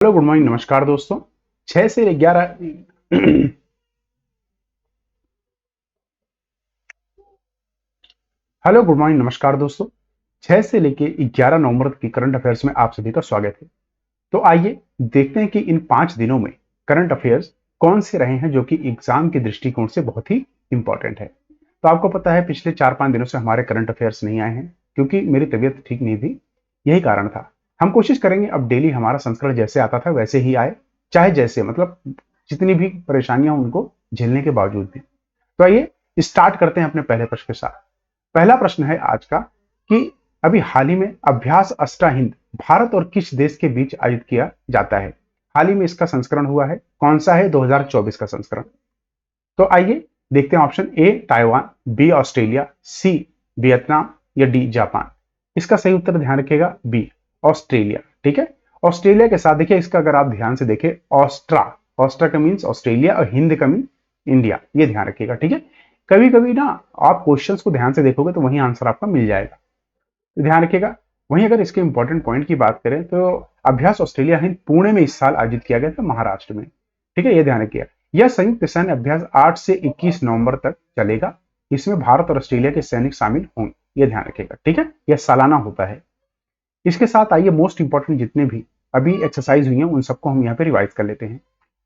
Hello good morning नमस्कार दोस्तों। 6 से 11 हेलो गुड मॉर्निंग नमस्कार दोस्तों। 6 से लेके 11 नवंबर तक की करंट अफेयर्स में आप सभी का स्वागत है। तो आइए देखते हैं कि इन 5 दिनों में करंट अफेयर्स कौन से रहे हैं जो कि एग्जाम के दृष्टिकोण से बहुत ही इंपॉर्टेंट है। तो आपको पता है पिछले 4-5 दिनों से हमारे करंट अफेयर्स नहीं आए हैं क्योंकि मेरी तबीयत ठीक नहीं थी। यही कारण था। हम कोशिश करेंगे अब डेली हमारा संस्करण जैसे आता था वैसे ही आए, चाहे जैसे मतलब जितनी भी परेशानियां उनको झेलने के बावजूद भी। तो आइए स्टार्ट करते हैं अपने पहले प्रश्न के साथ। पहला प्रश्न है आज का कि अभी हाल ही में अभ्यास अष्टाहिंद भारत और किस देश के बीच आयोजित किया जाता है। हाल ही में इसका संस्करण हुआ है, कौन सा है? 2024 का संस्करण। तो आइए देखते हैं option A Taiwan, B Australia, C Vietnam या डी जापान। इसका सही उत्तर ध्यान रखिएगा बी ऑस्ट्रेलिया। ठीक है, ऑस्ट्रेलिया के साथ देखिए इसका अगर आप ध्यान से देखें ऑस्ट्रा, ऑस्ट्रा का मीन्स ऑस्ट्रेलिया और हिंद का मीन इंडिया, ये ध्यान रखिएगा। ठीक है, कभी कभी ना आप क्वेश्चंस को ध्यान से देखोगे तो वही आंसर आपका मिल जाएगा, तो ध्यान रखिएगा। वहीं अगर इसके इंपॉर्टेंट पॉइंट की बात करें तो अभ्यास ऑस्ट्रेलिया हिंद पुणे में इस साल आयोजित किया गया था, महाराष्ट्र में। ठीक है, ये ध्यान रखिएगा। यह संयुक्त सैन्य अभ्यास 8 से 21 नवंबर तक चलेगा। इसमें भारत और ऑस्ट्रेलिया के सैनिक शामिल होंगे, ये ध्यान रखिएगा। ठीक है, यह सालाना होता है। इसके साथ आइए मोस्ट इंपॉर्टेंट जितने भी अभी एक्सरसाइज हुई हैं उन सबको हम यहाँ पे रिवाइज कर लेते हैं।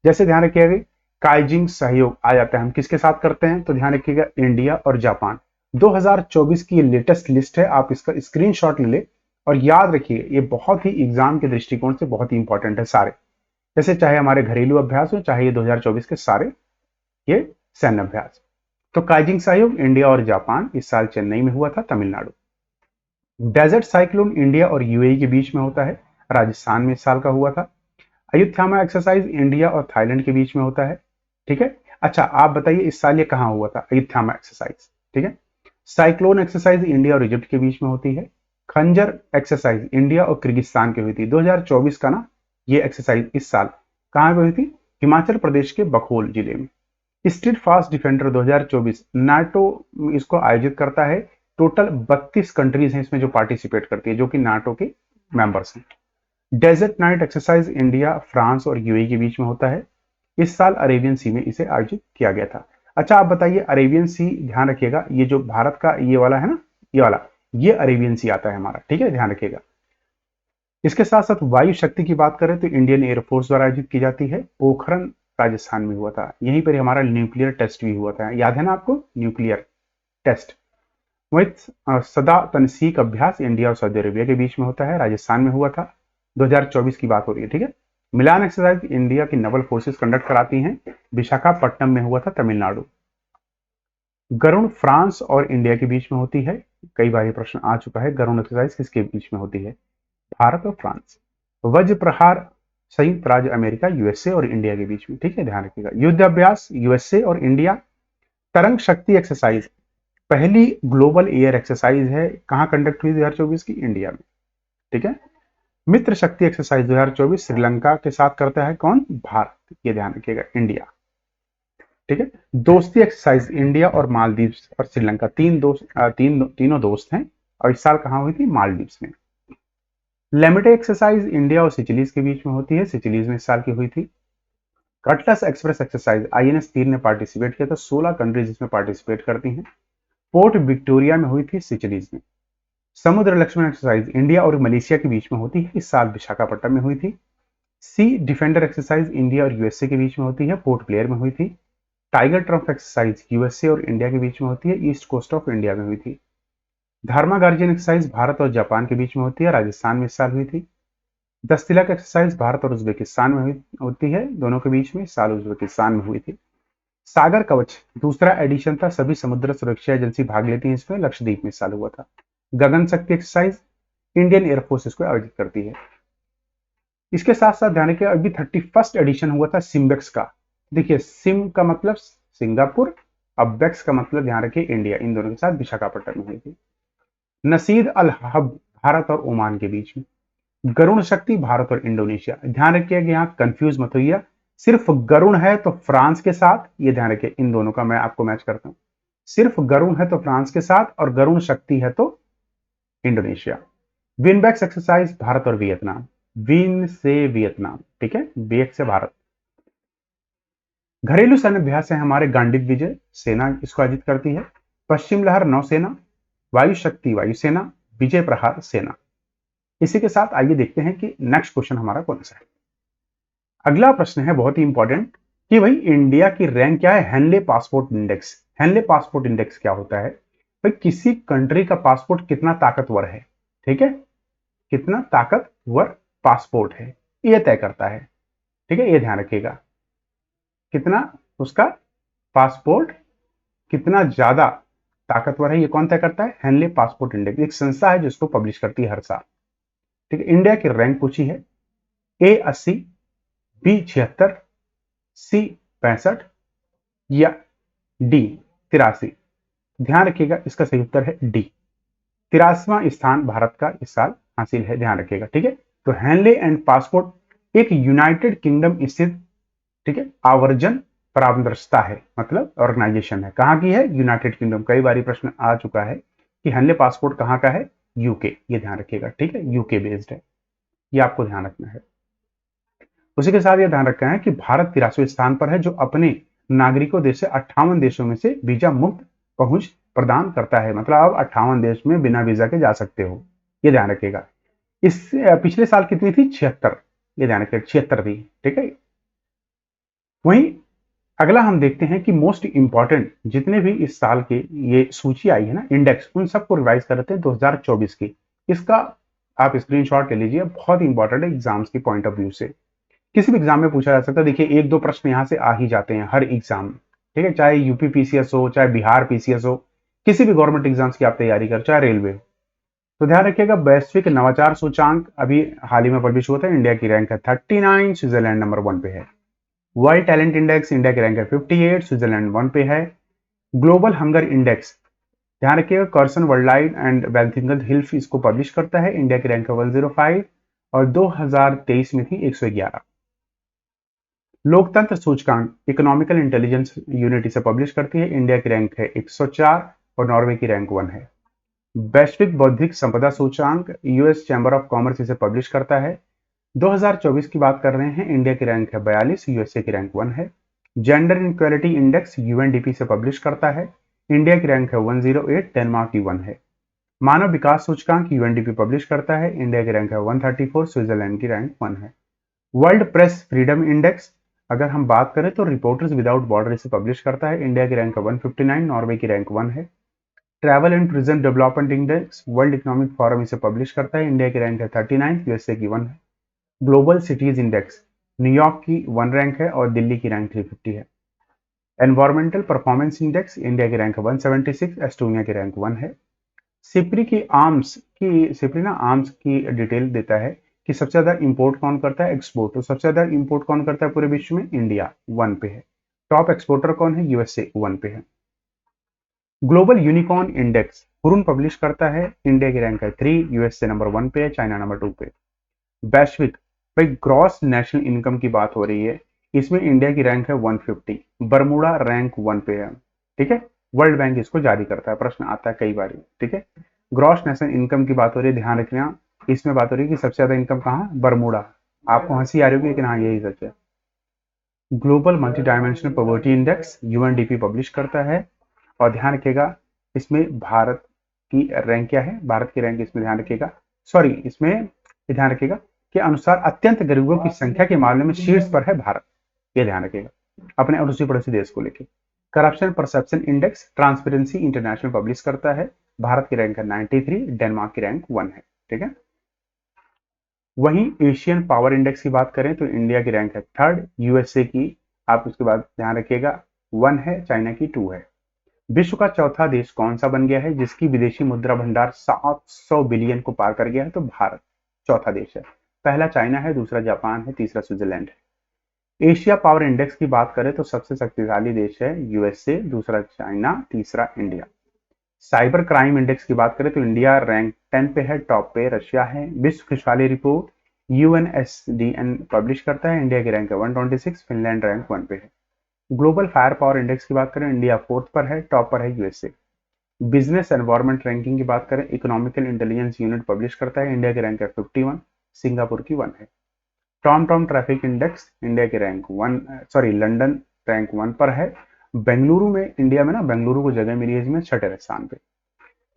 जैसे ध्यान रखिएगा काइजिंग सहयोग आ जाता है, हम किसके साथ करते हैं? तो ध्यान रखिएगा इंडिया और जापान। 2024 की ये लेटेस्ट लिस्ट है, आप इसका स्क्रीनशॉट ले ले और याद रखिए ये बहुत ही एग्जाम के दृष्टिकोण से बहुत ही इंपॉर्टेंट है सारे। जैसे चाहे हमारे घरेलू अभ्यास हो चाहे ये 2024 के सारे ये सैन्य अभ्यास। तो काइजिंग सहयोग इंडिया और जापान इस साल चेन्नई में हुआ था, तमिलनाडु। डेजर्ट साइक्लोन इंडिया और यूएई के बीच में होता है, राजस्थान में इस साल का हुआ था। अयुत्यामा एक्सरसाइज इंडिया और थाईलैंड के बीच में होता है। ठीक है, अच्छा आप बताइए इस साल ये कहां हुआ था अयुत्यामा एक्सरसाइज? ठीक है, साइक्लोन एक्सरसाइज इंडिया और इजिप्ट के बीच में होती है। खंजर एक्सरसाइज इंडिया और किर्गिस्तान की हुई थी 2024 का ना, ये एक्सरसाइज इस साल कहां पे हुई थी? हिमाचल प्रदेश के बखोल जिले में। स्ट्रीट फास्ट डिफेंडर 2024 नाटो इसको आयोजित करता है। टोटल 32 कंट्रीज हैं इसमें जो पार्टिसिपेट करती है, जो कि नाटो के मेंबर्स हैं। Desert knight exercise India France और यूएई के बीच में होता है। इस साल अरेबियन सी में इसे आयोजित किया गया था। अच्छा आप बताइए अरेबियन सी, ध्यान रखिएगा ये जो भारत का ये वाला है ना, ये वाला, ये अरेबियन सी आता है हमारा। ठीक है, ध्यान रखिएगा। इसके साथ साथ वायु शक्ति की बात करें तो इंडियन एयरफोर्स द्वारा आयोजित की जाती है। पोखरण राजस्थान में हुआ था, यहीं पर हमारा न्यूक्लियर टेस्ट भी हुआ था, याद है ना आपको न्यूक्लियर टेस्ट। वही सदा तनसीक अभ्यास इंडिया और सऊदी अरेबिया के बीच में होता है, राजस्थान में हुआ था। 2024 की बात हो रही है। ठीक है, मिलान एक्सरसाइज इंडिया की नवल फोर्सेस कंडक्ट कराती हैं, विशाखापट्टनम में हुआ था, तमिलनाडु। गरुण फ्रांस और इंडिया के बीच में होती है। कई बार ये प्रश्न आ चुका है, गरुण एक्सरसाइज किसके बीच में होती है? भारत और फ्रांस। वज्र प्रहार संयुक्त राज्य अमेरिका यूएसए और इंडिया के बीच में। ठीक है, ध्यान रखिएगा। युद्ध अभ्यास यूएसए और इंडिया। तरंग शक्ति एक्सरसाइज पहली ग्लोबल एयर एक्सरसाइज है, कहां कंडक्ट हुई 2024 की? इंडिया में। ठीक है, मित्र शक्ति एक्सरसाइज 2024 श्रीलंका के साथ करता है कौन? भारत, ये ध्यान रखिएगा, इंडिया। ठीक है, दोस्ती एक्सरसाइज इंडिया और मालदीव और श्रीलंका, तीनों दोस्त हैं और इस साल कहां हुई थी? मालदीव्स में। लेमिटे एक्सरसाइज इंडिया और सिचिलीज के बीच में होती है, सिचिलीज में इस साल की हुई थी। कटलस एक्सप्रेस एक्सरसाइज आईएनएस तीर ने पार्टिसिपेट किया था, 16 कंट्रीज इसमें पार्टिसिपेट करती हैं। पोर्ट विक्टोरिया में हुई थी, सिचिलीज में। समुद्र लक्ष्मण एक्सरसाइज इंडिया और मलेशिया के बीच में होती है, इस साल विशाखापट्टनम में हुई थी। सी डिफेंडर एक्सरसाइज इंडिया और यूएसए के बीच में होती है, पोर्ट ब्लेयर में हुई थी। टाइगर ट्रम्प एक्सरसाइज यूएसए और इंडिया के बीच में होती है, ईस्ट कोस्ट ऑफ इंडिया में हुई थी। धर्मा गार्जियन एक्सरसाइज भारत और जापान के बीच में होती है, राजस्थान में इस साल हुई थी। 10 तिलक एक्सरसाइज भारत और उज्बेकिस्तान में होती है, दोनों के बीच में, इस साल उज्बेकिस्तान में हुई थी। सागर कवच दूसरा एडिशन था, सभी समुद्र सुरक्षा एजेंसी भाग लेती हैं इसमें, लक्षद्वीप में इस साल हुआ था। गगन शक्ति एक्सरसाइज इंडियन एयरफोर्स इसको आयोजित करती है। इसके साथ साथ ध्यान रखिए अभी 31st एडिशन हुआ था सिम्बेक्स का। देखिए सिम का मतलब सिंगापुर, अब बेक्स का मतलब ध्यान रखिए इंडिया, इन दोनों के साथ विशाखापट्टनम में हुई थी। नसीद अल हब भारत और ओमान के बीच में। गरुण शक्ति भारत और इंडोनेशिया, ध्यान रखिए कि यहाँ कंफ्यूज मत होइए, सिर्फ गरुण है तो फ्रांस के साथ, ये ध्यान रखिए इन दोनों का मैं आपको मैच करता हूं। सिर्फ गरुण है तो फ्रांस के साथ और गरुण शक्ति है तो इंडोनेशिया। विनबैक्स एक्सरसाइज भारत और वियतनाम। विन से वियतनाम, ठीक है, वियत से भारत। घरेलू सैन्य अभ्यास है हमारे गांडीव विजय, सेना इसको आयोजित करती है। पश्चिम लहर नौसेना, वायु शक्ति वायुसेना, विजय प्रहार सेना। इसी के साथ आइए देखते हैं कि नेक्स्ट क्वेश्चन हमारा कौन सा है। अगला प्रश्न है बहुत ही इंपॉर्टेंट कि भाई इंडिया की रैंक क्या है Henley passport index. Henley passport index क्या होता है? भाई किसी कंट्री का पासपोर्ट कितना ताकतवर है, ठीक है, कितना ताकतवर पासपोर्ट है यह तय करता है, ठीक है, ये ध्यान रखिएगा। कितना उसका पासपोर्ट कितना ज्यादा ताकतवर है ये कौन तय करता है? हेनले पासपोर्ट इंडेक्स एक संस्था है जिसको पब्लिश करती है हर साल, ठीक है। इंडिया की रैंक पूछी है, A80, B76, C65 या D83। ध्यान रखिएगा इसका सही उत्तर है डी। 83वां स्थान भारत का इस साल हासिल है, ध्यान रखिएगा, ठीक है। तो हेनले एंड पासपोर्ट एक यूनाइटेड किंगडम स्थित, ठीक है, आवर्जन परामर्शता है, मतलब ऑर्गेनाइजेशन है। कहां की है? United kingdom. कई बार प्रश्न आ चुका है कि हेनले पासपोर्ट कहां का है? यूके, ये ध्यान रखिएगा, ठीक है, यूके बेस्ड है, ये आपको ध्यान रखना है। उसी के साथ यह ध्यान रखना है कि भारत 83वें स्थान पर है जो अपने नागरिकों देश से 58 देशों में से वीजा मुक्त पहुंच प्रदान करता है, मतलब आप 58 देश में बिना वीजा के जा सकते हो, ये ध्यान रखिएगा। इस पिछले साल कितनी थी? 76, ये ध्यान रखिएगा 76 थी, ठीक है। वहीं अगला हम देखते हैं कि मोस्ट इंपॉर्टेंट जितने भी इस साल के ये सूची आई है ना इंडेक्स, उन सबको रिवाइज करते हैं 2024 की। इसका आप स्क्रीनशॉट ले लीजिए, बहुत इंपॉर्टेंट है एग्जाम्स की पॉइंट ऑफ व्यू से। किसी भी एग्जाम में पूछा जा सकता है, देखिए एक दो प्रश्न यहाँ से आ ही जाते हैं हर एग्जाम में, ठीक है, चाहे यूपी पीसीएस हो, चाहे बिहार पीसीएस हो, किसी भी गवर्नमेंट एग्जाम्स की आप तैयारी कर, चाहे रेलवे हो। तो ध्यान रखिएगा वैश्विक नवाचार सूचांक अभी हाल ही में पब्लिश हुआ था, इंडिया की रैंक है 39, स्विट्जरलैंड नंबर 1 पे है। वर्ल्ड टैलेंट इंडेक्स इंडिया की रैंक है 58, स्विट्जरलैंड 1 पे है। ग्लोबल हंगर इंडेक्स, ध्यान रखिएगा कर्सन वर्ल्डलाइड एंड वेल्थिंगल हिल्फ इसको पब्लिश करता है, इंडिया की रैंक है 105 और 2023 में थी 111। लोकतंत्र सूचकांक इकोनॉमिकल इंटेलिजेंस यूनिट इसे पब्लिश करती है, इंडिया की रैंक है 104 और नॉर्वे की रैंक 1 है। वैश्विक बौद्धिक संपदा सूचकांक यूएस चैम्बर ऑफ कॉमर्स इसे पब्लिश करता है, 2024 की बात कर रहे हैं, इंडिया की रैंक है 42, यूएसए की रैंक 1 है। जेंडर इनक्वालिटी इंडेक्स यूएनडीपी से पब्लिश करता है, इंडिया की रैंक है 108, डेनमार्क की 1 है। मानव विकास सूचकांक यूएनडीपी पब्लिश करता है, इंडिया की रैंक है 134, स्विट्जरलैंड की रैंक 1 है। वर्ल्ड प्रेस फ्रीडम इंडेक्स अगर हम बात करें तो रिपोर्टर्स विदाउट बॉर्डर इसे पब्लिश करता है, इंडिया की रैंक है 159, नॉर्वे की रैंक 1 है। Travel and tourism development index world economic forum इसे पब्लिश करता है, इंडिया की रैंक है 39, यूएसए की 1 है। ग्लोबल सिटीज इंडेक्स न्यूयॉर्क की 1 रैंक है और दिल्ली की रैंक 350 है। एनवायरमेंटल परफॉर्मेंस इंडेक्स इंडिया की रैंक है 176, एस्टोनिया की रैंक 1 है। सिपरी ना आर्म्स की डिटेल देता है कि सबसे ज्यादा इंपोर्ट कौन करता है, एक्सपोर्ट, तो सबसे ज्यादा इंपोर्ट कौन करता है पूरे विश्व में? इंडिया 1 पे है। टॉप एक्सपोर्टर कौन है? यूएसए 1 पे है। Global unicorn index Hurun publish करता है, इंडिया की रैंक है 3, यूएसए नंबर 1 पे है, चाइना नंबर 2 पे। वैश्विक भाई ग्रॉस नेशनल इनकम की बात हो रही है, इसमें इंडिया की रैंक है 150, बरमूडा रैंक 1 पे है, ठीक है। वर्ल्ड बैंक इसको जारी करता है, प्रश्न आता है कई बार, ठीक है। ग्रॉस नेशनल इनकम की बात हो रही है, ध्यान रखना इसमें बात हो रही है कि सबसे ज्यादा इनकम कहाँ? बरमूडा। आपको हंसी आ रही होगी लेकिन हाँ यही सच है। Global multi dimensional poverty index UNDP publish करता है, और ध्यान रखिएगा इसमें भारत की रैंक क्या है? भारत की रैंक इसमें ध्यान रखिएगा, सॉरी इसमें ध्यान रखिएगा के अनुसार अत्यंत गरीबों की संख्या के मामले में शीर्ष पर है भारत, ये ध्यान रखिएगा अपने अड़ोसी पड़ोसी देश को लेकर। Corruption perception index transparency international publish करता है, भारत की रैंक है 93, डेनमार्क की रैंक 1 है, ठीक है। वहीं एशियन पावर इंडेक्स की बात करें तो इंडिया की रैंक है 3rd, यूएसए की आप उसके बाद ध्यान रखिएगा 1 है, चाइना की 2 है। विश्व का चौथा देश कौन सा बन गया है जिसकी विदेशी मुद्रा भंडार 700 बिलियन को पार कर गया है? तो भारत चौथा देश है। पहला चाइना है, दूसरा जापान है, तीसरा स्विट्जरलैंड है। एशिया पावर इंडेक्स की बात करें तो सबसे शक्तिशाली देश है यूएसए, दूसरा चाइना, तीसरा इंडिया। साइबर क्राइम इंडेक्स की बात करें तो इंडिया रैंक 10 पे है, टॉप पे रशिया है। विश्व खुशहाली रिपोर्ट यूएनएसडीएन पब्लिश करता है, इंडिया की रैंक है 126, फिनलैंड रैंक 1 पे है। ग्लोबल फायर पावर इंडेक्स की बात करें इंडिया 4th पर है, टॉप पर है यूएसए। बिजनेस एनवायरमेंट रैंकिंग की बात करें इकोनॉमिकल इंटेलिजेंस यूनिट पब्लिश करता है, इंडिया की रैंक है 51, सिंगापुर की 1 है। Tom Tom traffic index India की लंदन रैंक 1 पर है। बेंगलुरु में, इंडिया में ना बेंगलुरु को जगह मिली है इसमें 6ठे स्थान पे।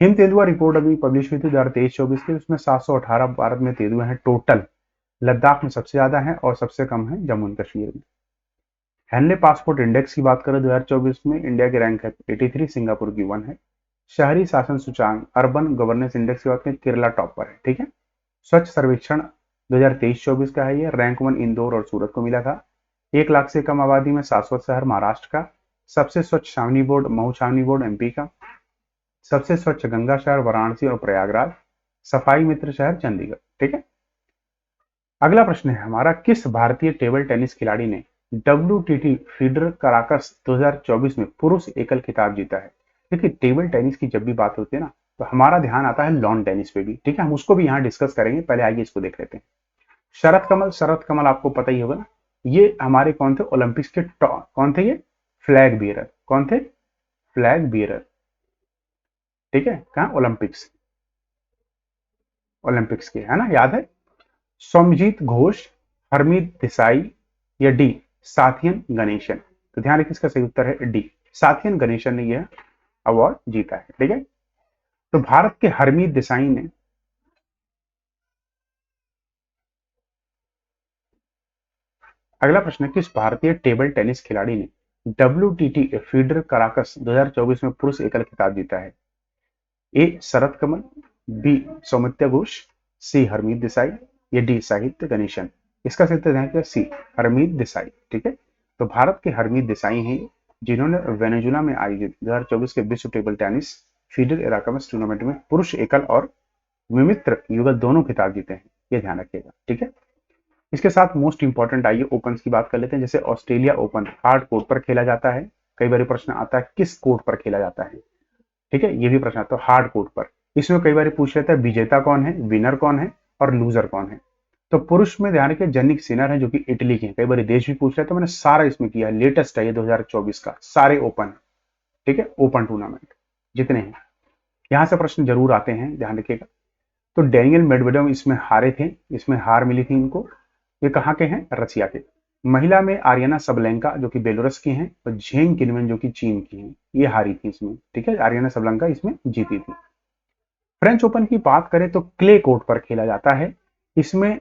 हिम तेंदुआ रिपोर्ट अभी पब्लिश हुई थी 2023-24 की, उसमें 718 भारत में तेंदुए हैं टोटल। लद्दाख में सबसे ज्यादा है और सबसे कम है जम्मू एंड कश्मीर में। हैनले पासपोर्ट इंडेक्स की बात करें 2024 में, इंडिया की रैंक है 83, सिंगापुर की 1 है। शहरी शासन सूचांक अर्बन गवर्नेंस इंडेक्स की बात करें, केरला टॉप पर है। ठीक है। स्वच्छ सर्वेक्षण 2023-24 का है ये, रैंक 1 इंदौर और सूरत को मिला था। 1 लाख से कम आबादी में शाश्वत शहर महाराष्ट्र का। सबसे स्वच्छ छावनी बोर्ड महू छावनी बोर्ड एमपी का। सबसे स्वच्छ गंगा शहर वाराणसी और प्रयागराज। सफाई मित्र शहर चंडीगढ़। ठीक है। अगला प्रश्न है हमारा, किस भारतीय टेबल टेनिस खिलाड़ी ने WTT फीडर कराकस 2024 में पुरुष एकल खिताब जीता है? देखिए, टेबल टेनिस की जब भी बात होती है ना, तो हमारा ध्यान आता है लॉन टेनिस पे भी। ठीक है, हम उसको भी यहाँ डिस्कस करेंगे, पहले आइए इसको देख लेते हैं। शरत कमल आपको पता ही होगा ना, ये हमारे कौन थे? ओलंपिक्स के कौन थे ये? Flag bearer. कौन थे? Flag bearer. ठीक है, कहा? ओलंपिक्स के, है ना, याद है? सोमजीत घोष, हरमीत देसाई या डी साथियन गणेशन? तो ध्यान रखिए, इसका सही उत्तर है डी, साथियन गणेशन ने यह अवार्ड जीता है। ठीक है। तो भारत के हरमीत देसाई ने, अगला प्रश्न है, किस भारतीय टेबल टेनिस खिलाड़ी ने WTT फीडर कराकस 2024 में पुरुष एकल खिताब जीता है? ए शरत कमल, बी सौमित्या घोष, सी हरमीत देसाई या डी साहित्य गणेशन? इसका सही उत्तर है सी, हरमीत देसाई। ठीक है। तो भारत के हरमीत देसाई हैं जिन्होंने वेनेजुला में आयोजित 2024 के विश्व टेबल टेनिस फीडर एराकमस टूर्नामेंट में पुरुष एकल और विमित्र युगल दोनों खिताब जीते हैं, ये ध्यान रखिएगा। ठीक है। इसके साथ मोस्ट इंपॉर्टेंट आइए ओपन की बात कर लेते हैं। जैसे ऑस्ट्रेलिया ओपन हार्ड कोर्ट पर खेला जाता है। कई बार प्रश्न आता है किस कोर्ट पर खेला जाता है? ठीक है, ये भी प्रश्न आता है हार्ड कोर्ट पर। इसमें कई बार पूछ लेता है विजेता कौन है, विनर कौन है और लूजर कौन है। तो पुरुष में ध्यान रखिए जनिक सिनर है जो कि इटली के हैं। कई बार देश भी पूछ लेता है, मैंने सारा इसमें किया, लेटेस्ट है ये 2024 का, सारे ओपन। ठीक है, ओपन टूर्नामेंट जितने हैं, यहां से प्रश्न जरूर आते हैं, ध्यान रखिएगा। तो डेनियल मेडवेडेव इसमें हारे थे, इसमें हार मिली थी इनको। ये कहाँ के हैं? रसिया के। महिला में आर्यना सबलेंका जो कि बेलोरस की हैं और झेंग किनवेन जो कि चीन की हैं, ये हारी थी इसमें। ठीक है, आर्यना सबलेंका इसमें जीती थी। फ्रेंच ओपन की बात करें तो क्ले कोर्ट पर खेला जाता है। इसमें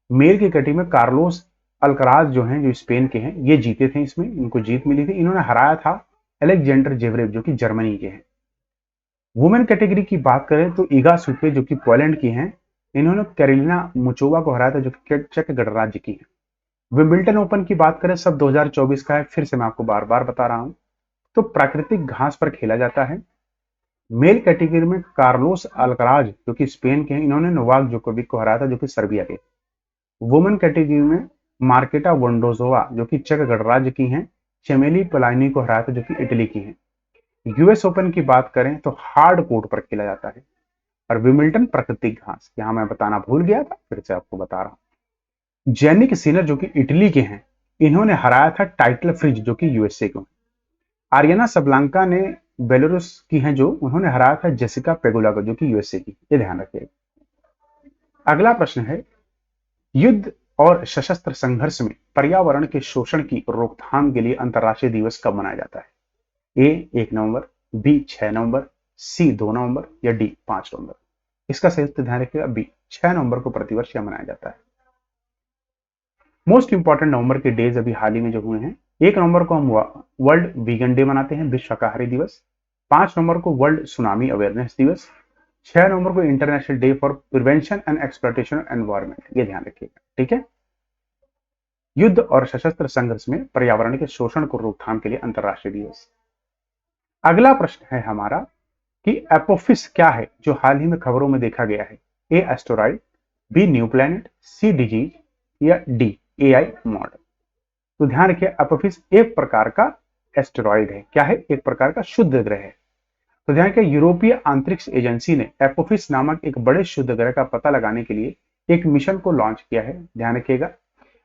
मेल की कैटेगरी में कार्लोस अल्कराज जो हैं, जो स्पेन के हैं, ये जीते थे, इसमें इनको जीत मिली थी। इन्होंने हराया था अलेक्जेंडर जेवरेव जो कि जर्मनी के हैं। वुमेन कैटेगरी की बात करें तो ईगा स्विफे जो कि पोलैंड की हैं, इन्होंने कैरोलिना मुचोवा को हराया था जो कि चेक गणराज्य की है। विंबलटन ओपन की बात करें, सब 2024 का है, फिर से मैं आपको बार बार बता रहा हूं। तो प्राकृतिक घास पर खेला जाता है। मेल कैटेगरी में कार्लोस अल्कराज जो कि स्पेन के हैं, इन्होंने नोवाक जोकोविक को हराया था जो कि सर्बिया के। वुमेन कैटेगरी में मार्केटा वोंडोजोवा जो कि चेक गणराज्य की हैं, चेमेली पलानी को हराया था जो कि इटली की हैं। यूएस ओपन की बात करें तो हार्ड कोर्ट पर खेला जाता है। और विमिल्टन प्राकृतिक घास, यहां मैं बताना भूल गया था, फिर से आपको बता रहा हूं। जेनिक सिनर जो कि इटली के हैं, इन्होंने हराया था टाइटल फ्रिज जो कि यूएसए को। आर्यना सबलांका ने बेलारूस की हैं, जो उन्होंने हराया था जेसिका पेगोला को जो कि यूएसए की। ये ध्यान रखिएगा। अगला प्रश्न है, युद्ध और सशस्त्र संघर्ष में पर्यावरण के शोषण की रोकथाम के लिए अंतर्राष्ट्रीय दिवस कब मनाया जाता है? ए 1 नवंबर, बी 6 नवंबर, सी 2 नवंबर या डी 5 नवंबर? इसका सही उत्तर ध्यान रखिएगा बी, 6 नवंबर को प्रतिवर्ष यह मनाया जाता है। मोस्ट इंपॉर्टेंट नवंबर के डेज अभी हाल ही में जो हुए हैं, 1 नवंबर को हम वर्ल्ड वीगन डे मनाते हैं, विश्व शाकाहारी दिवस। 5 नवंबर को वर्ल्ड सुनामी अवेयरनेस दिवस। 6 नवंबर को international day for prevention and exploitation of environment. ये ध्यान रखिएगा। ठीक है, युद्ध और सशस्त्र संघर्ष में पर्यावरण के शोषण को रोकथाम के लिए अंतर्राष्ट्रीय दिवस। अगला प्रश्न है हमारा कि एपोफिस क्या है जो हाल ही में खबरों में देखा गया है? ए एस्टेरॉइड, बी न्यू प्लैनेट, सी डिजीज या डी एआई मॉडल? तो ध्यान रखिए, एपोफिस एक प्रकार का एस्टेरॉइड है। क्या है? एक प्रकार का शुद्ध ग्रह है। तो ध्यान रखिए, यूरोपीय अंतरिक्ष एजेंसी ने एपोफिस नामक एक बड़े शुद्ध ग्रह का पता लगाने के लिए एक मिशन को लॉन्च किया है, ध्यान रखिएगा,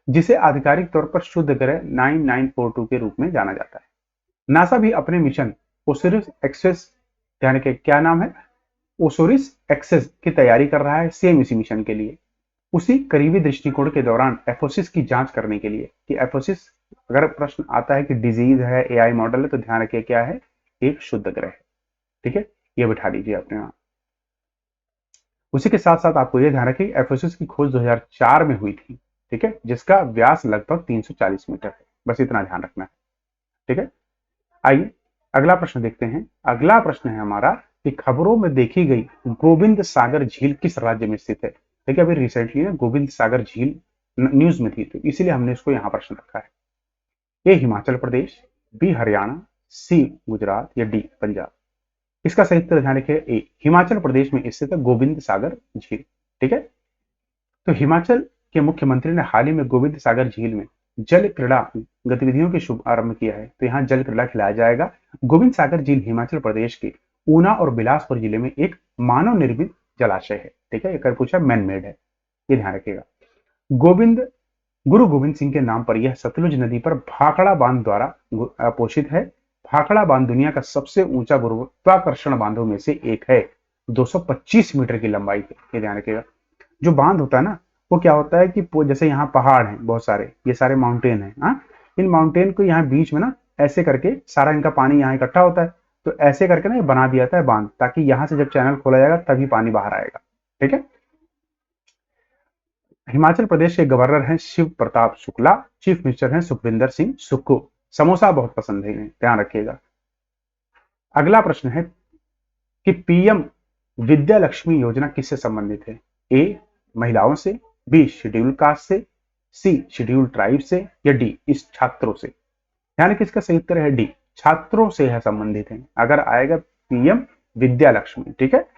जिसे आधिकारिक तौर पर शुद्ध ग्रह 9942 के रूप में जाना जाता है। नासा भी अपने मिशन ओसिरिस एक्सेस, ध्यान रखिए क्या नाम है, ओसोरिस एक्सेस की तैयारी कर रहा है, सेम इसी मिशन के लिए। उसी करीबी दृष्टिकोण के दौरान एफोसिस की जांच करने के लिए कि एफोसिस, अगर प्रश्न आता है कि डिजीज है, एआई मॉडल है, तो ध्यान रखिए क्या है, एक शुद्ध ग्रह है। ठीक है, ये बिठा दीजिए अपने यहाँ। उसी के साथ साथ आपको यह ध्यान रखें एफोसिस की खोज 2004 में हुई थी। ठीक है, जिसका व्यास लगभग 340 मीटर है। बस इतना ध्यान रखना है। ठीक है, आइए अगला प्रश्न देखते हैं। अगला प्रश्न है हमारा कि खबरों में देखी गई गोविंद सागर झील किस राज्य में स्थित है। देखिए अभी रिसेंटली ना गोविंद सागर झील न्यूज में थी, तो इसीलिए हमने इसको यहाँ प्रश्न रखा है। ए हिमाचल प्रदेश, बी हरियाणा, सी गुजरात या डी पंजाब। इसका सही उत्तर ध्यान रखिए ए हिमाचल प्रदेश में स्थित है गोविंद सागर झील। ठीक है, तो हिमाचल के मुख्यमंत्री ने हाल ही में गोविंद सागर झील में जल क्रीड़ा गतिविधियों की शुभारंभ किया है। तो यहाँ जल क्रीड़ा खिलाया जाएगा। गोविंद सागर झील हिमाचल प्रदेश के ऊना और बिलासपुर जिले में एक मानव निर्मित जलाशय है। ठीक है, एक पूछा मैन मेड है, ये ध्यान रखिएगा। गोविंद गुरु गोविंद सिंह के नाम पर यह सतलुज नदी पर भाखड़ा बांध द्वारा पोषित है। भाखड़ा बांध दुनिया का सबसे ऊंचा गुरुत्वाकर्षण बांधों में से एक है। 225 मीटर की लंबाई है, ये ध्यान रखिएगा। जो बांध होता है ना, वो क्या होता है कि जैसे यहाँ पहाड़ हैं बहुत सारे, ये सारे माउंटेन हैं, हाँ, इन माउंटेन को यहाँ बीच में ना ऐसे करके सारा इनका पानी यहाँ इकट्ठा होता है, तो ऐसे करके ना ये बना दिया जाता है बांध, ताकि यहाँ से जब चैनल खोला जाएगा तभी पानी बाहर आएगा। ठीक है, हिमाचल प्रदेश के गवर्नर हैं शिव प्रताप शुक्ला, चीफ मिनिस्टर हैं सुखविंदर सिंह सुक्खू। समोसा बहुत पसंद है, ध्यान रखिएगा। अगला प्रश्न है कि पीएम विद्या लक्ष्मी योजना किससे संबंधित है। ए महिलाओं से, बी शेड्यूल कास्ट से, सी शेड्यूल ट्राइब से या डी इस छात्रों से। यानी कि इसका सही उत्तर है डी, छात्रों से है संबंधित है अगर आएगा पीएम विद्या लक्ष्मी। ठीक है,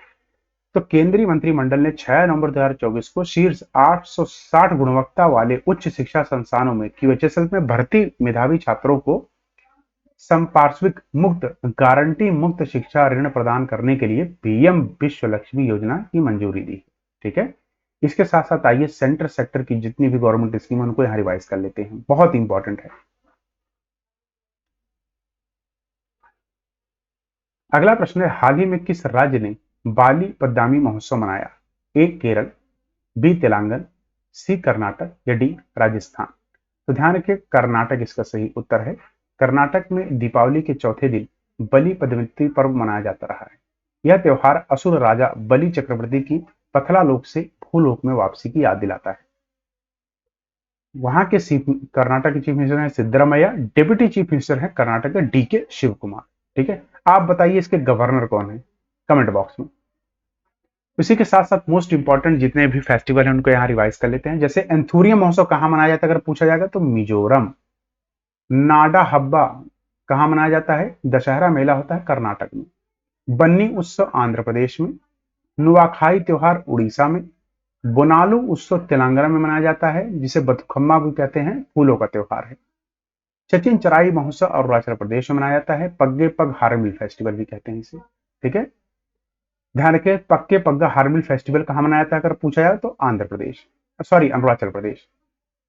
तो केंद्रीय मंत्रिमंडल ने 6 नवंबर 2024 को शीर्ष 860 गुणवत्ता वाले उच्च शिक्षा संस्थानों में क्यूएचएसएल में भर्ती मेधावी छात्रों को संपार्श्विक मुक्त गारंटी मुक्त शिक्षा ऋण प्रदान करने के लिए पीएम विश्व लक्ष्मी योजना की मंजूरी दी। ठीक है, इसके साथ साथ आइए सेंटर सेक्टर की जितनी भी गवर्नमेंट स्कीम है उनको यहाँ रिवाइज कर लेते हैं, बहुत इंपॉर्टेंट है। अगला प्रश्न है हाल ही में किस राज्य ने बाली पद्दामी महोत्सव मनाया। ए केरल, बी तेलंगाना, सी कर्नाटक या डी राजस्थान। तो ध्यान रखिए कर्नाटक इसका सही उत्तर है। कर्नाटक में दीपावली के चौथे दिन बलि पद्मती पर्व मनाया जाता रहा है। यह त्योहार असुर राजा बलि चक्रवर्ती की पथला लोक से भूलोक में वापसी की याद दिलाता है। वहां के कर्नाटक के चीफ मिनिस्टर हैं सिद्धरामैया, डिप्टी चीफ मिनिस्टर है कर्नाटक के डीके शिव कुमार। ठीक है, आप बताइए इसके गवर्नर कौन है कमेंट बॉक्स में। इसी के साथ साथ मोस्ट इंपॉर्टेंट जितने भी फेस्टिवल हैं उनको यहाँ रिवाइज कर लेते हैं। जैसे एंथुरियम महोत्सव कहाँ मनाया जाता है अगर पूछा जाएगा तो मिजोरम। नाडा हब्बा कहाँ मनाया जाता है, दशहरा मेला होता है कर्नाटक में। बन्नी उत्सव आंध्र प्रदेश में। नुआखाई त्योहार उड़ीसा में। बोनालू उत्सव तेलंगाना में मनाया जाता है, जिसे बथुकम्मा भी कहते हैं, फूलों का त्योहार है। सचिन चराई महोत्सव अरुणाचल प्रदेश में मनाया जाता है, पग्गे पग हार्मिल फेस्टिवल भी कहते हैं इसे। ठीक है, ध्यान रखें पक्के पग्गा हार्मिल फेस्टिवल कहाँ मनाया जाता है अगर पूछा जाए तो आंध्र प्रदेश, सॉरी अरुणाचल प्रदेश।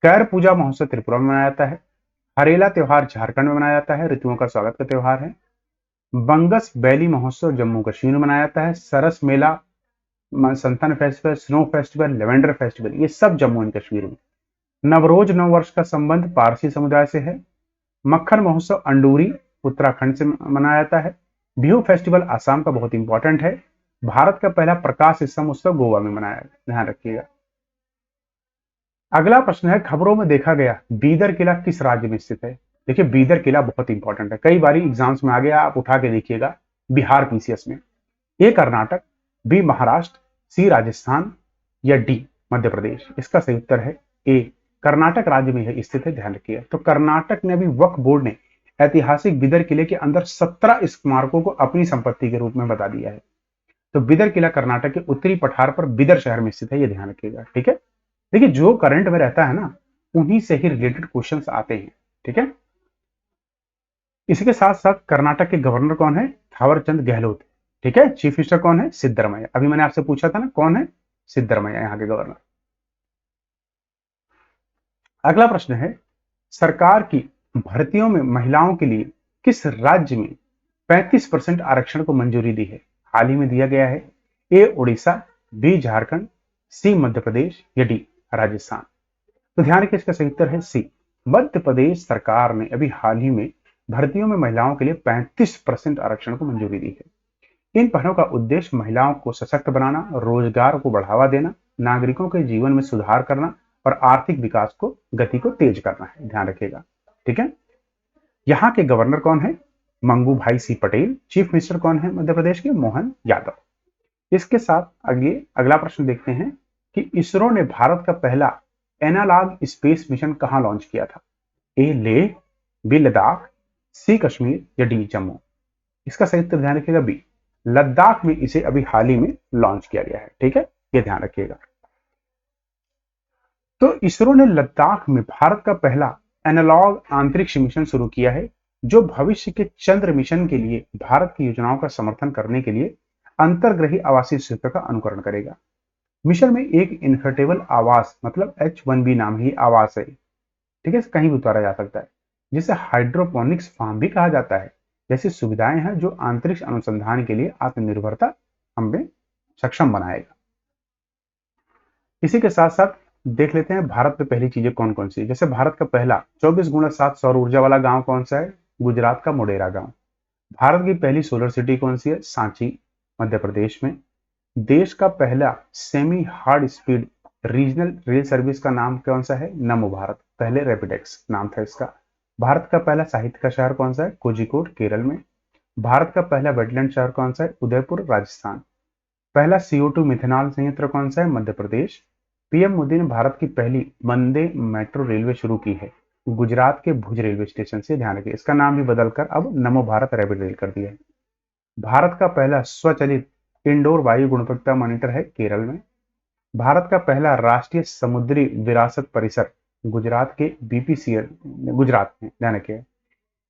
कैर पूजा महोत्सव त्रिपुरा में मनाया जाता है। हरेला त्योहार झारखंड में मनाया जाता है, ऋतुओं का स्वागत का त्योहार है। बंगस बैली महोत्सव जम्मू कश्मीर में मनाया जाता है। सरस मेला, संतन festival, snow festival, lavender festival, ये सब जम्मू एंड कश्मीर में। नवरोज नववर्ष का संबंध पारसी समुदाय से है। मक्खन महोत्सव अंडूरी उत्तराखंड से मनाया जाता है। बिहू फेस्टिवल आसाम का बहुत इंपॉर्टेंट है। भारत का पहला प्रकाश स्तंभ उत्सव गोवा में मनाया, ध्यान रखिएगा। अगला प्रश्न है खबरों में देखा गया बीदर किला किस राज्य में स्थित है। देखिए बीदर किला बहुत इंपॉर्टेंट है, कई बार एग्जाम्स में आ गया, आप उठा के देखिएगा। बिहार पीसीएस में। ए कर्नाटक, बी महाराष्ट्र, सी राजस्थान या डी मध्य प्रदेश। इसका सही उत्तर है ए कर्नाटक राज्य में है स्थित है, ध्यान रखिएगा। तो कर्नाटक ने अभी वक्फ बोर्ड ने ऐतिहासिक बिदर किले के अंदर 17 स्मारकों को अपनी संपत्ति के रूप में बता दिया है। तो बिदर किला कर्नाटक के उत्तरी पठार पर बिदर शहर में स्थित है, ये ध्यान रखिएगा। ठीक है, देखिए जो करंट में रहता है ना उन्हीं से ही रिलेटेड क्वेश्चंस आते हैं। ठीक है, इसी के साथ साथ कर्नाटक के गवर्नर कौन है, थावरचंद गहलोत। ठीक है, चीफ मिनिस्टर कौन है, सिद्धरामैया। अभी मैंने आपसे पूछा था ना कौन है, सिद्धरामैया यहाँ के गवर्नर। अगला प्रश्न है सरकार की भर्तियों में महिलाओं के लिए किस राज्य में 35% आरक्षण को मंजूरी दी है। हाल ही में दिया गया है। ए उड़ीसा, बी झारखंड, सी मध्य प्रदेश या डी राजस्थान। तो ध्यान रखिए, इसका सही उत्तर है सी। मध्य प्रदेश सरकार ने अभी हाल ही में भर्तियों में महिलाओं के लिए 35% आरक्षण को मंजूरी दी है। इन पहलों का उद्देश्य महिलाओं को सशक्त बनाना, रोजगार को बढ़ावा देना, नागरिकों के जीवन में सुधार करना और आर्थिक विकास को गति को तेज करना है। ध्यान रखिएगा, ठीक है। यहाँ के गवर्नर कौन है? मंगू भाई सी पटेल। चीफ मिनिस्टर कौन है मध्य प्रदेश के? मोहन यादव। इसके साथ आगे अगला प्रश्न देखते हैं कि इसरो ने भारत का पहला एनालॉग स्पेस मिशन कहां लॉन्च किया था? ए लेह, बी लद्दाख, सी कश्मीर या डी जम्मू। इसका सही उत्तर ध्यान रखिएगा बी, लद्दाख में इसे अभी हाल ही में लॉन्च किया गया है। ठीक है, ये ध्यान रखिएगा। तो इसरो ने लद्दाख में भारत का पहला एनालॉग अंतरिक्ष मिशन शुरू किया है, जो भविष्य के चंद्र मिशन के लिए भारत की योजनाओं का समर्थन करने के लिए अंतर्ग्रही आवासीय क्षेत्र का अनुकरण करेगा। मिशन में एक इन्फर्टेबल आवास मतलब H1B नाम ही आवास है, ठीक है, कहीं भी उतारा जा सकता है, जिसे हाइड्रोपोनिक्स फार्म भी कहा जाता है। जैसी सुविधाएं हैं जो अंतरिक्ष अनुसंधान के लिए आत्मनिर्भरता हमें सक्षम बनाएगा। इसी के साथ साथ देख लेते हैं भारत में पहली चीजें कौन कौन सी। जैसे भारत का पहला 24x7 सौर ऊर्जा वाला गांव कौन सा है? गुजरात का मोढेरा गांव। भारत की पहली सोलर सिटी कौन सी है? सांची, मध्य प्रदेश में। देश का पहला semi hard speed regional rail service का नाम कौन सा है? नमो भारत, पहले रैपिडेक्स नाम था इसका। भारत का पहला साहित्य का शहर कौन सा है? कोझिकोड, केरल में। भारत का पहला वेटलैंड शहर कौन सा है? उदयपुर, राजस्थान। पहला CO2 मिथेनॉल संयंत्र कौन सा है? मध्य प्रदेश। पीएम मोदी ने भारत की पहली वंदे मेट्रो रेलवे शुरू की है गुजरात के भुज रेलवे स्टेशन से। ध्यान रखिए, इसका नाम भी बदलकर अब नमो भारत रैपिड रेल कर दिया है। भारत का पहला स्वचालित इंडोर वायु गुणवत्ता मॉनिटर है केरल में। भारत का पहला राष्ट्रीय समुद्री विरासत परिसर गुजरात के BPCL, गुजरात में। ध्यान रखिए,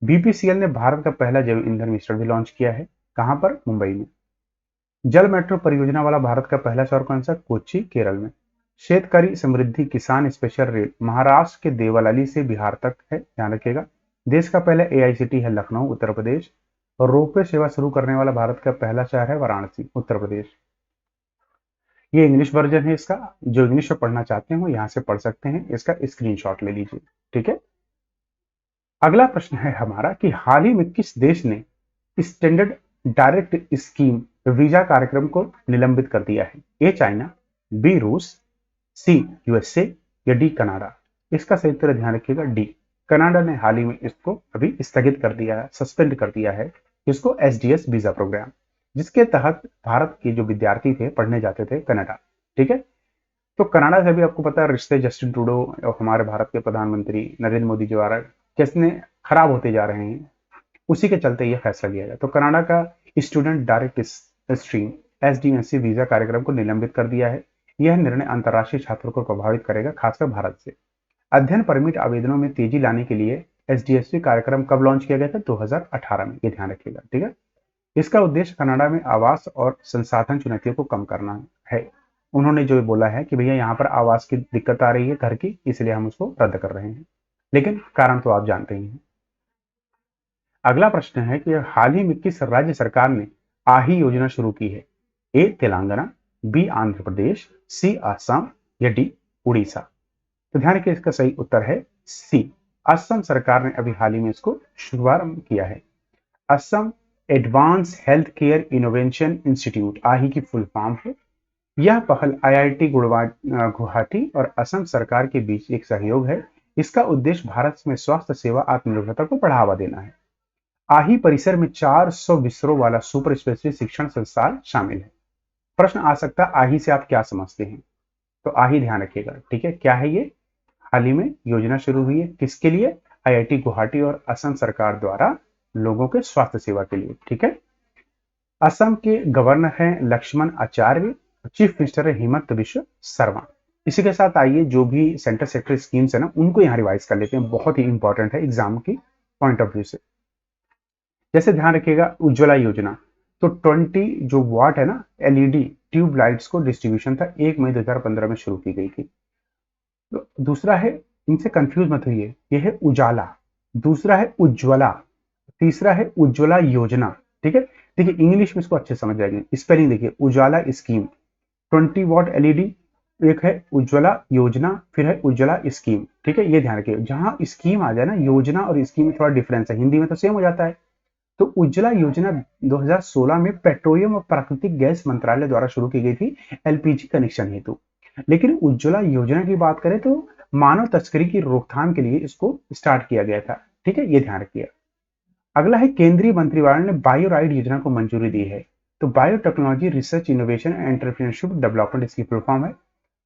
BPCL ने भारत का पहला जैव ईंधन मिश्रण भी लॉन्च किया है। कहां पर? मुंबई में। जल मेट्रो परियोजना वाला भारत का पहला शहर कौन सा? कोच्चि, केरल में। शेतकारी समृद्धि किसान स्पेशल रेल महाराष्ट्र के देवलाली से बिहार तक है। ध्यान रखिएगा। देश का पहला AICT है लखनऊ, उत्तर प्रदेश। और रोपवे सेवा शुरू करने वाला भारत का पहला शहर है वाराणसी, उत्तर प्रदेश। ये इंग्लिश वर्जन है इसका, जो इंग्लिश में पढ़ना चाहते हो यहां से पढ़ सकते हैं, इसका स्क्रीनशॉट ले लीजिए। ठीक है, अगला प्रश्न है हमारा कि हाल ही में किस देश ने स्टैंडर्ड डायरेक्ट स्कीम वीजा कार्यक्रम को निलंबित कर दिया है? ए चाइना, बी रूस, सी USA या डी कनाडा। इसका सही उत्तर ध्यान रखिएगा डी, कनाडा ने हाल ही में इसको अभी स्थगित कर दिया है, सस्पेंड कर दिया है इसको SDS वीजा प्रोग्राम, जिसके तहत भारत के जो विद्यार्थी थे पढ़ने जाते थे कनाडा। ठीक है, तो कनाडा से भी आपको पता है रिश्ते जस्टिन ट्रूडो और हमारे भारत के प्रधानमंत्री नरेंद्र मोदी द्वारा कितने खराब होते जा रहे हैं, उसी के चलते यह फैसला लिया गया। तो कनाडा का student direct stream SDMC visa कार्यक्रम को निलंबित कर दिया है। यह निर्णय अंतर्राष्ट्रीय छात्रों को प्रभावित करेगा, खासकर भारत से। अध्ययन परमिट आवेदनों में तेजी लाने के लिए SDSV कार्यक्रम कब लॉन्च किया गया था? 2018 में। ये ध्यान रखिएगा। ठीक है, इसका उद्देश्य कनाडा में आवास और संसाधन चुनौतियों को कम करना है। उन्होंने जो बोला है कि भैया यहाँ पर आवास की दिक्कत आ रही है घर की, इसलिए हम उसको रद्द कर रहे हैं, लेकिन कारण तो आप जानते ही हैं। अगला प्रश्न है कि हाल ही में किस राज्य सरकार ने आही योजना शुरू की है? ए तेलंगाना, बी आंध्र प्रदेश, सी असम या डी उड़ीसा। तो ध्यान रखिए, इसका सही उत्तर है सी, असम सरकार ने अभी हाल ही में इसको शुभारंभ किया है। Assam advance health care innovation institute आही की फुल फॉर्म है। यह पहल IIT गुवाहाटी और असम सरकार के बीच एक सहयोग है। इसका उद्देश्य भारत में स्वास्थ्य सेवा आत्मनिर्भरता को बढ़ावा देना है। आही परिसर में 400 बिस्तरों वाला सुपर स्पेशलिस्ट शिक्षण संस्थान शामिल है। प्रश्न आ सकता है आही से आप क्या समझते हैं? तो आही ध्यान रखिएगा। ठीक है, क्या है ये? हाल ही में योजना शुरू हुई है, किसके लिए? IIT गुवाहाटी और असम सरकार द्वारा लोगों के स्वास्थ्य सेवा के लिए। ठीक है, असम के गवर्नर हैं लक्ष्मण आचार्य, चीफ मिनिस्टर है हिमंत बिश्व शर्मा। इसी के साथ आइए जो भी सेंटर सेक्टर स्कीम्स है ना उनको यहाँ रिवाइज कर लेते हैं, बहुत ही इंपॉर्टेंट है एग्जाम की पॉइंट ऑफ व्यू से। जैसे ध्यान रखिएगा उज्ज्वला योजना, तो 20 जो वाट है ना LED ट्यूब लाइट्स को डिस्ट्रीब्यूशन था 1 मई 2015 में शुरू की गई थी। तो दूसरा है, इनसे कंफ्यूज मत होइए, ये है उजाला, दूसरा है उज्ज्वला, तीसरा है उज्ज्वला योजना। ठीक है, देखिए इंग्लिश में इसको अच्छे समझ जाएंगे, स्पेलिंग देखिए, उजाला स्कीम 20 वाट LED एक है उज्ज्वला योजना, फिर है उज्ज्वला स्कीम। ठीक है, ये ध्यान रखिए, जहां स्कीम आ जाए ना, योजना और स्कीम में थोड़ा डिफरेंस है, हिंदी में तो सेम हो जाता है। तो उज्ज्वला योजना 2016 में पेट्रोलियम और प्राकृतिक गैस मंत्रालय द्वारा शुरू की गई थी एलपीजी कनेक्शन हेतु। लेकिन उज्ज्वला योजना की बात करें तो मानव तस्करी की रोकथाम के लिए इसको स्टार्ट किया गया था। ठीक है, ये ध्यान रखिए। अगला है केंद्रीय मंत्रिमंडल ने बायोराइड योजना को मंजूरी दी है। तो biotechnology research innovation and entrepreneurship development इसकी फुल फॉर्म है।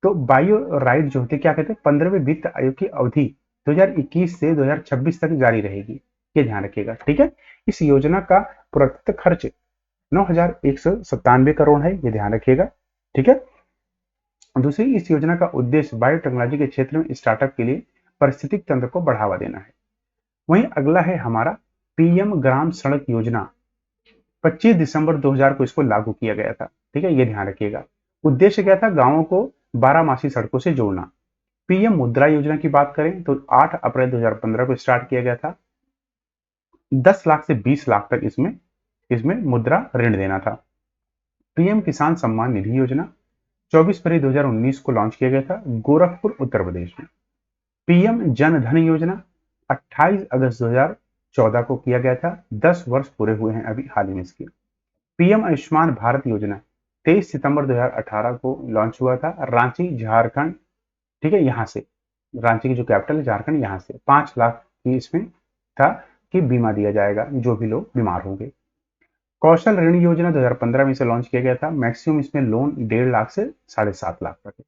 तो बायोराइड जो होते क्या कहते हैं, 15वें वित्त आयोग की अवधि 2021 से 2026 तक जारी रहेगी, ये ध्यान रखिएगा। ठीक है, इस योजना का प्रत्यक्ष खर्च 9,197 करोड़ है, ये ध्यान रखिएगा। ठीक है, दूसरी, इस योजना का उद्देश्य बायोटेक्नोलॉजी के क्षेत्र में स्टार्टअप के लिए पारिस्थितिक तंत्र को बढ़ावा देना है। वहीं अगला है हमारा पीएम ग्राम सड़क योजना, 25 दिसंबर 2000 को इसको लागू किया गया था। ठीक है, ये ध्यान रखिएगा। उद्देश्य क्या था, गांवों को बारहमासी सड़कों से जोड़ना। पीएम मुद्रा योजना की बात करें तो 8 अप्रैल 2015 को स्टार्ट किया गया था। 10 लाख से 20 लाख तक इसमें इसमें मुद्रा ऋण देना था। पीएम किसान सम्मान निधि योजना 24 फरवरी 2019 को लॉन्च किया गया था गोरखपुर उत्तर प्रदेश में। पीएम जन धन योजना 28 अगस्त 2014 को किया गया था। 10 वर्ष पूरे हुए हैं अभी हाल ही में इसके। पीएम आयुष्मान भारत योजना 23 सितंबर 2018 को लॉन्च हुआ था रांची झारखंड। ठीक है, यहाँ से, रांची की जो कैपिटल है झारखंड, यहाँ से 5 लाख की इसमें था कि बीमा दिया जाएगा जो भी लोग बीमार होंगे। कौशल ऋण योजना 2015 में इसे लॉन्च किया गया था। मैक्सिमम इसमें लोन 1.5 लाख से 7.5 लाख तक है।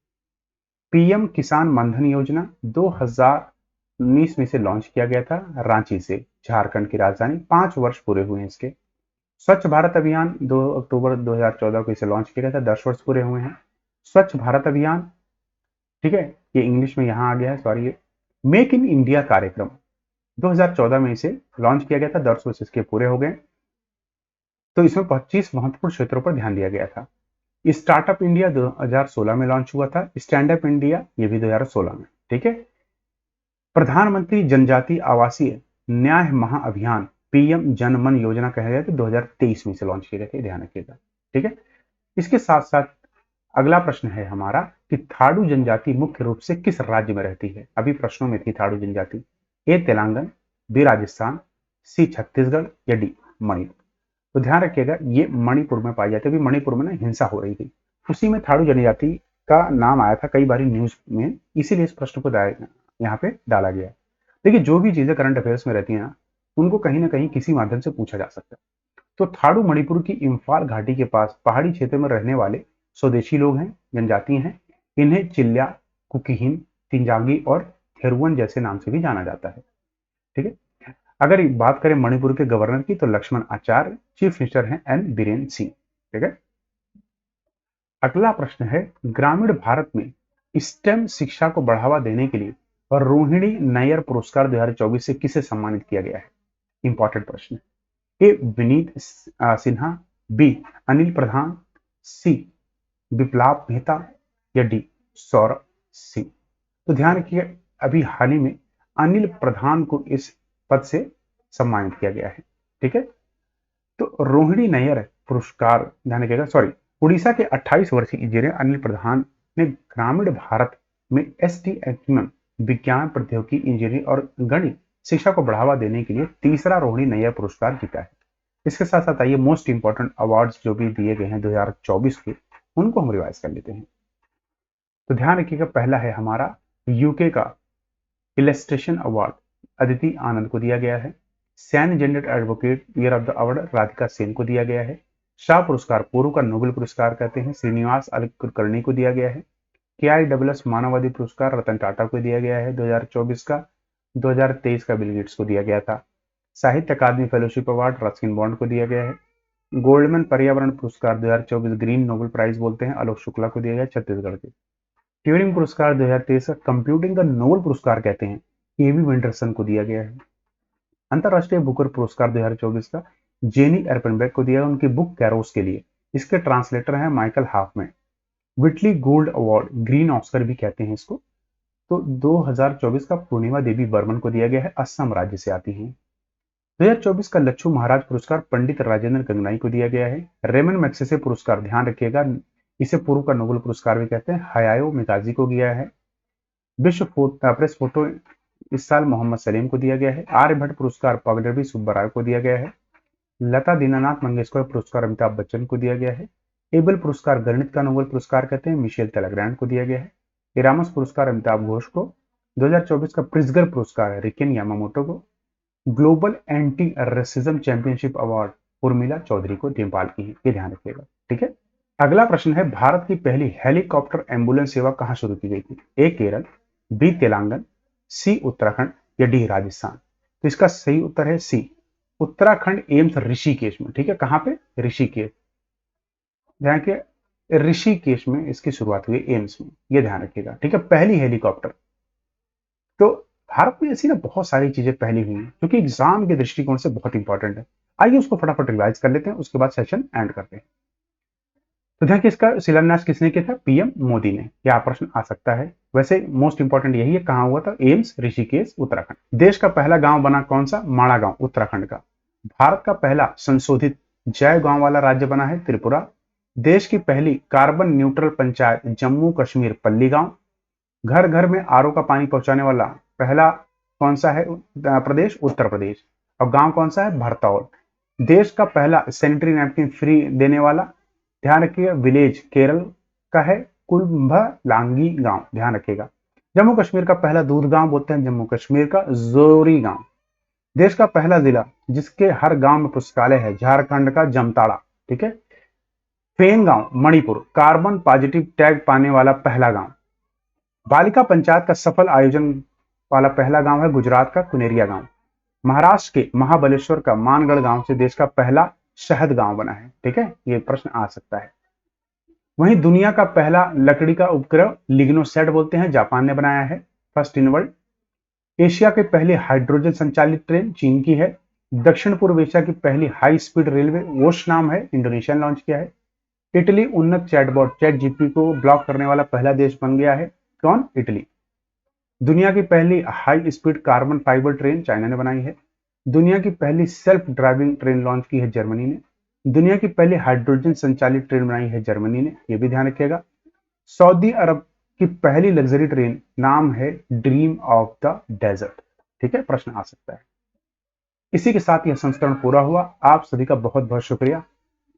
पीएम किसान मानधन योजना 2019 में से लॉन्च किया गया था रांची से, झारखंड की राजधानी। 5 वर्ष पूरे हुए हैं इसके। स्वच्छ भारत अभियान 2 अक्टूबर 2014 को इसे लॉन्च किया गया था। 10 वर्ष पूरे हुए हैं स्वच्छ भारत अभियान। ठीक है, ये इंग्लिश में यहाँ आ गया है, सॉरी। ये मेक इन इंडिया कार्यक्रम 2014 में इसे लॉन्च किया गया था। 10 वर्ष इसके पूरे हो गए। तो इसमें 25 महत्वपूर्ण क्षेत्रों पर ध्यान दिया गया था। स्टार्टअप इंडिया 2016 में लॉन्च हुआ था। स्टैंड अप इंडिया ये भी 2016 में। ठीक है, प्रधानमंत्री जनजातीय आवासीय न्याय महाअभियान पीएम जनमन योजना कहा गया तो 2023 में से लॉन्च किए गए थे, ध्यान रखिएगा। ठीक है, इसके साथ साथ अगला प्रश्न है हमारा कि थाडू जनजाति मुख्य रूप से किस राज्य में रहती है। अभी प्रश्नों में थी थाडू जनजाति। ए तेलंगाना, बी राजस्थान, सी छत्तीसगढ़ या डी मणिपुर। तो ध्यान रखिएगा, ये मणिपुर में पाई जाती है। अभी मणिपुर में ना हिंसा हो रही थी, उसी में थाडू जनजाति का नाम आया था कई बार न्यूज में, इसीलिए इस प्रश्न को यहाँ पे डाला गया। देखिए, जो भी चीजें करंट अफेयर्स में रहती हैं ना, उनको कहीं ना कहीं किसी माध्यम से पूछा जा सकता है। तो थाडू मणिपुर की इम्फाल घाटी के पास पहाड़ी क्षेत्र में रहने वाले स्वदेशी लोग हैं, जनजाति हैं। इन्हें चिल्ल्या, कुकीहिन, तिंजांगी और थेरुवन जैसे नाम से भी जाना जाता है। ठीक है, अगर बात करें मणिपुर के गवर्नर की तो लक्ष्मण आचार्य, चीफ मिनिस्टर हैं एन बीरेन सिंह। ठीक है, अगला प्रश्न है, ग्रामीण भारत में स्टेम शिक्षा को बढ़ावा देने के लिए और रोहिणी नैयर पुरस्कार 2024 से किसे सम्मानित किया गया है। इंपॉर्टेंट प्रश्न। ए विनीत सिन्हा, बी अनिल प्रधान, सी विप्लव मेहता या डी सौरभ सिंह। तो ध्यान रखिए, अभी हाल ही में अनिल प्रधान को इस पद से सम्मानित किया गया है। ठीक है, तो रोहिणी नैयर पुरस्कार, ध्यान रखिएगा, सॉरी, उड़ीसा के 28 वर्षीय इंजीनियर अनिल प्रधान ने ग्रामीण भारत में एसटी एक्मन विज्ञान प्रौद्योगिकी इंजीनियरिंग और गणित शिक्षा को बढ़ावा देने के लिए तीसरा रोहिणी नैयर पुरस्कार जीता है। इसके साथ साथ आइए मोस्ट इंपॉर्टेंट अवार्ड्स जो भी दिए गए हैं 2024 के, उनको हम रिवाइज कर लेते हैं। तो ध्यान रखिएगा, पहला है हमारा यूके का इलस्ट्रेशन अवार्ड अदिति आनंद को दिया गया है। San gender advocate year of the award Radhika Sen को दिया गया है। शाह पुरस्कार पूर्व का नोबेल पुरस्कार कहते हैं, श्रीनिवास कुलकर्णी को दिया गया है। KISS मानवाधिकार पुरस्कार रतन टाटा को दिया गया है 2024 का। 2023 का बिल गेट्स को दिया गया था। साहित्य अकादमी फेलोशिप अवार्ड रस्किन बॉन्ड को दिया गया है। गोल्डमैन पर्यावरण पुरस्कार 2024 ग्रीन नोबेल प्राइज बोलते हैं, आलोक शुक्ला को दिया गया छत्तीसगढ़ के। ट्यूरिंग पुरस्कार 2023 का कंप्यूटिंग का नोबेल पुरस्कार कहते हैं, केवी वेंडरसन को दिया गया है। अंतरराष्ट्रीय बुकर पुरस्कार 2024 का जेनी एर्पेनबेक को दिया, उनकी बुक कैरोस के लिए। इसके ट्रांसलेटर हैं Michael Hopman. विटली gold award green Oscar भी कहते हैं इसको, तो 2024 का पूर्णिमा देवी बर्मन को दिया गया है, असम राज्य से आती हैं। 2024 का लच्छू महाराज पुरस्कार पंडित राजेंद्र गंगनाई को दिया गया है। रेमन मैग्सेसे पुरस्कार, ध्यान रखिएगा, इसे पूर्व का नोबेल पुरस्कार भी कहते हैं। हयायो मिकाजी को दिया है। विश्व प्रेस फोटो इस साल मोहम्मद सलीम को दिया गया है। आर्यभट्ट पुरस्कार पगडंडी सुब्बाराव को दिया गया है। लता दीनानाथ मंगेशकर पुरस्कार अमिताभ बच्चन को दिया गया है। एबल पुरस्कार गणित का नोबेल पुरस्कार कहते हैं, मिशेल तेलग्रैंड को दिया गया है। इरामस पुरस्कार अमिताभ घोष को। 2024 का प्रिज्गर पुरस्कार रिकेन यामामोटो को। Global anti racism championship award Urmila Chaudhary को नेपाल की है, ये ध्यान रखिएगा। ठीक है, अगला प्रश्न है, भारत की पहली हेलीकॉप्टर एम्बुलेंस सेवा कहां शुरू की गई थी? ए केरल, बी तेलंगाना, सी उत्तराखंड या डी राजस्थान? तो इसका सही उत्तर है सी, उत्तराखंड एम्स ऋषिकेश में। ठीक है, कहां पे? ऋषिकेश, ध्यान के ऋषिकेश में इसकी शुरुआत हुई, एम्स में, ये ध्यान रखिएगा। ठीक है, पहली हेलीकॉप्टर। तो भारत में ऐसी ना बहुत सारी चीजें पहली हुई हैं जो कि एग्जाम के दृष्टिकोण से बहुत इंपॉर्टेंट है। आइए उसको फटाफट रिवाइज कर लेते हैं, उसके बाद सेशन एंड करते हैं। तो ध्यान कि इसका शिलान्यास किसने किया था? पीएम मोदी ने। यह प्रश्न आ सकता है। वैसे मोस्ट इंपॉर्टेंट यही है, कहां हुआ था? एम्स ऋषिकेश उत्तराखंड। देश का पहला गांव बना कौन सा? माणा गांव, उत्तराखंड का। भारत का पहला संशोधित जय गांव वाला राज्य बना है त्रिपुरा। देश की पहली कार्बन न्यूट्रल पंचायत जम्मू कश्मीर पल्ली गांव। घर घर में आरओ का पानी पहुंचाने वाला पहला कौन सा है प्रदेश? उत्तर प्रदेश। और गांव कौन सा है? भरतौल। देश का पहला सैनिटरी नैपकिन फ्री देने वाला, ध्यान रखिएगा, विलेज केरल का है कुंभलांगी गांव, ध्यान रखिएगा। जम्मू कश्मीर का पहला दूध गांव बोलते हैं जम्मू कश्मीर का जोरी गांव। देश का पहला जिला जिसके हर गांव में पुस्तकालय है, झारखंड का जमताड़ा। ठीक है, फेन गांव मणिपुर, कार्बन पॉजिटिव टैग पाने वाला पहला गांव। बालिका पंचायत का सफल आयोजन वाला पहला गांव है गुजरात का कुनेरिया गांव। महाराष्ट्र के महाबलेश्वर का मानगढ़ गांव से देश का पहला शहद गांव बना है। ठीक है, ये प्रश्न आ सकता है। वहीं दुनिया का पहला लकड़ी का उपग्रह लिग्नोसैट बोलते हैं, जापान ने बनाया है, फर्स्ट इन वर्ल्ड। एशिया की पहली हाइड्रोजन संचालित ट्रेन चीन की है। दक्षिण पूर्व एशिया की पहली हाई स्पीड रेलवे वोश नाम है, इंडोनेशिया ने लॉन्च किया है। इटली उन्नत चैटबॉट चैट जीपी को ब्लॉक करने वाला पहला देश बन गया है। कौन? इटली। दुनिया की पहली high speed carbon fibre train China ने बनाई है। दुनिया की पहली सेल्फ ड्राइविंग ट्रेन लॉन्च की है जर्मनी ने। दुनिया की पहली हाइड्रोजन संचालित ट्रेन बनाई है जर्मनी ने, यह भी ध्यान रखिएगा। सऊदी अरब की पहली लग्जरी ट्रेन नाम है ड्रीम ऑफ द डेजर्ट। ठीक है, प्रश्न आ सकता है। इसी के साथ यह संस्करण पूरा हुआ। आप सभी का बहुत बहुत शुक्रिया।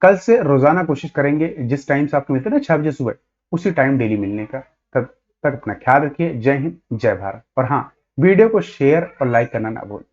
कल से रोजाना कोशिश करेंगे जिस टाइम से आपको मिलते हैं ना 6 बजे सुबह, उसी टाइम डेली मिलने का। तब तक अपना ख्याल रखिए। जय हिंद, जय भारत। और हाँ, वीडियो को शेयर और लाइक करना ना भूलें।